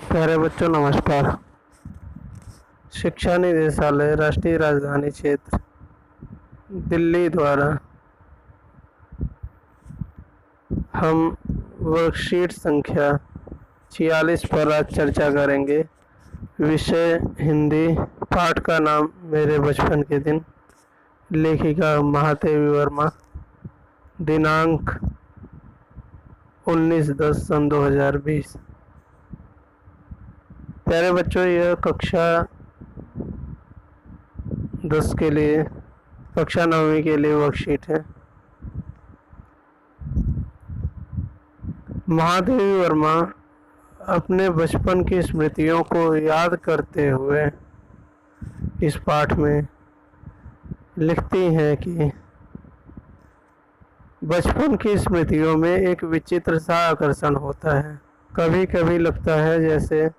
प्यारे बच्चों नमस्कार। शिक्षा निदेशालय राष्ट्रीय राजधानी क्षेत्र दिल्ली द्वारा हम वर्कशीट संख्या 46 पर आज चर्चा करेंगे। विषय हिंदी। पाठ का नाम मेरे बचपन के दिन। लेखिका महादेवी वर्मा। दिनांक 19/10/2020। प्यारे बच्चों, यह कक्षा 10 के लिए, कक्षा 9वीं के लिए वर्कशीट है। महादेवी वर्मा अपने बचपन की स्मृतियों को याद करते हुए इस पाठ में लिखती हैं कि बचपन की स्मृतियों में एक विचित्र सा आकर्षण होता है। कभी कभी लगता है जैसे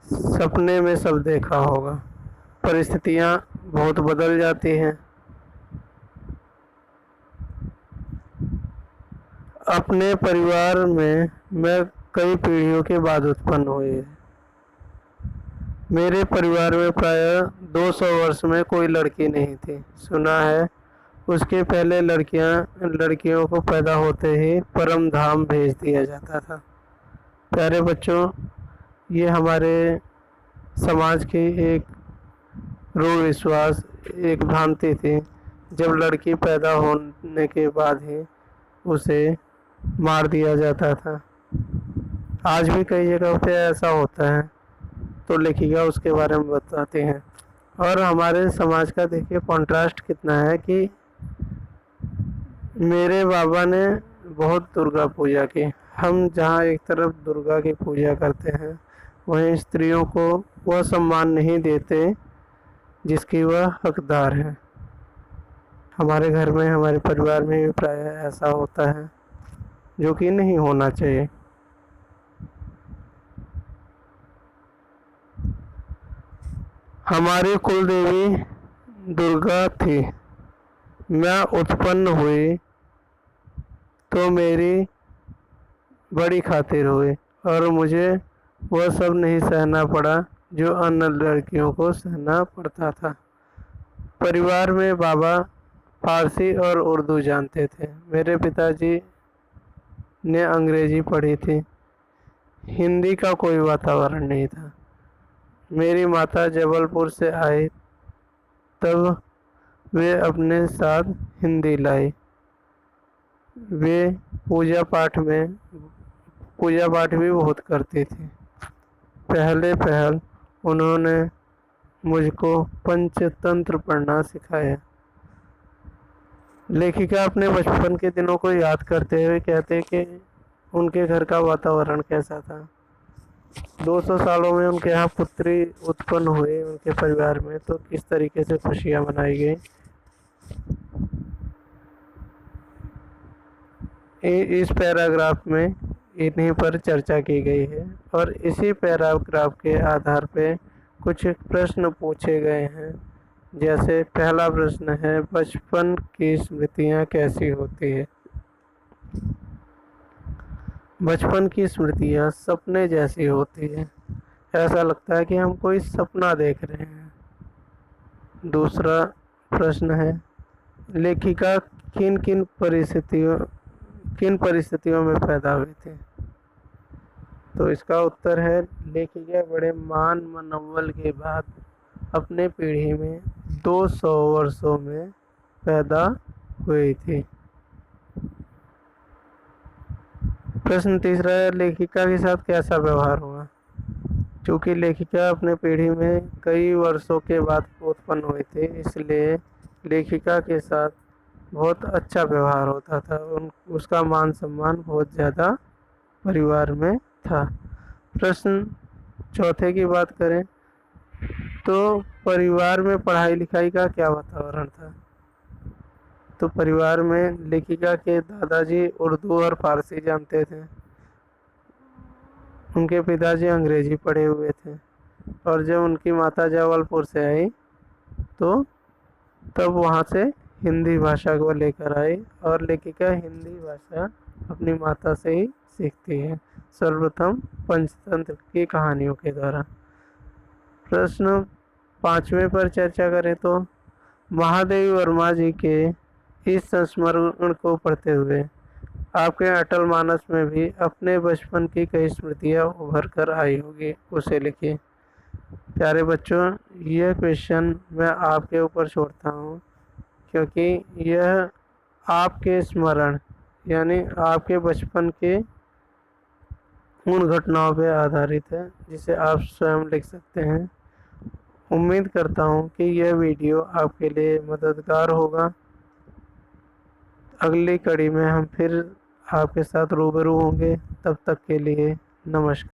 सपने में सब देखा होगा। परिस्थितियाँ बहुत बदल जाती हैं। अपने परिवार में मैं कई पीढ़ियों के बाद उत्पन्न हुई। मेरे परिवार में प्राय 200 वर्ष में कोई लड़की नहीं थी। सुना है उसके पहले लड़कियों को पैदा होते ही परम धाम भेज दिया जाता था। प्यारे बच्चों, ये हमारे समाज की एक रूढ़ विश्वास, एक भ्रांति थी। जब लड़की पैदा होने के बाद ही उसे मार दिया जाता था। आज भी कई जगह पे ऐसा होता है, तो लेखिका उसके बारे में बताते हैं। और हमारे समाज का देखिए कॉन्ट्रास्ट कितना है कि मेरे बाबा ने बहुत दुर्गा पूजा की। हम जहाँ एक तरफ दुर्गा की पूजा करते हैं, वहीं स्त्रियों को वह सम्मान नहीं देते जिसकी वह हकदार है। हमारे घर में, हमारे परिवार में भी प्राय ऐसा होता है, जो कि नहीं होना चाहिए। हमारी कुल देवी दुर्गा थी। मैं उत्पन्न हुई तो मेरी बड़ी खातिर हुई और मुझे वह सब नहीं सहना पड़ा जो अन्य लड़कियों को सहना पड़ता था। परिवार में बाबा फारसी और उर्दू जानते थे। मेरे पिताजी ने अंग्रेजी पढ़ी थी। हिंदी का कोई वातावरण नहीं था। मेरी माता जबलपुर से आई तब वे अपने साथ हिंदी लाई। वे पूजा पाठ भी बहुत करती थी। पहल उन्होंने मुझको पंचतंत्र पढ़ना सिखाया। लेखिका अपने बचपन के दिनों को याद करते हुए कहते कि उनके घर का वातावरण कैसा था। 200 सालों में उनके यहाँ पुत्री उत्पन्न हुई उनके परिवार में, तो किस तरीके से खुशियाँ मनाई गई। इस पैराग्राफ में इन्हीं पर चर्चा की गई है और इसी पैराग्राफ के आधार पे कुछ प्रश्न पूछे गए हैं। जैसे पहला प्रश्न है, बचपन की स्मृतियाँ कैसी होती है। बचपन की स्मृतियाँ सपने जैसी होती है। ऐसा लगता है कि हम कोई सपना देख रहे हैं। दूसरा प्रश्न है, लेखिका किन परिस्थितियों में पैदा हुई थी। तो इसका उत्तर है, लेखिका बड़े मान मनोबल के बाद अपने पीढ़ी में 200 वर्षों में पैदा हुई थी। प्रश्न तीसरा है, लेखिका के साथ कैसा व्यवहार हुआ। चूँकि लेखिका अपने पीढ़ी में कई वर्षों के बाद उत्पन्न हुई थी, इसलिए लेखिका के साथ बहुत अच्छा व्यवहार होता था। उसका मान सम्मान बहुत ज़्यादा परिवार में था। प्रश्न चौथे की बात करें तो परिवार में पढ़ाई लिखाई का क्या वातावरण था। तो परिवार में लेखिका के दादाजी उर्दू और फारसी जानते थे। उनके पिताजी अंग्रेजी पढ़े हुए थे और जब उनकी माता जबलपुर से आई तो तब वहाँ से हिंदी भाषा को लेकर आई और लेखिका हिंदी भाषा अपनी माता से ही सीखती है। सर्वप्रथम पंचतंत्र की कहानियों के द्वारा। प्रश्न 5वें पर चर्चा करें तो महादेवी वर्मा जी के इस संस्मरण को पढ़ते हुए आपके अटल मानस में भी अपने बचपन की कई स्मृतियाँ उभर कर आई होगी, उसे लिखिए। प्यारे बच्चों, यह क्वेश्चन मैं आपके ऊपर छोड़ता हूँ, क्योंकि यह आपके स्मरण यानी आपके बचपन के उन घटनाओं पर आधारित है जिसे आप स्वयं लिख सकते हैं। उम्मीद करता हूँ कि यह वीडियो आपके लिए मददगार होगा। अगली कड़ी में हम फिर आपके साथ रूबरू होंगे। तब तक के लिए नमस्कार।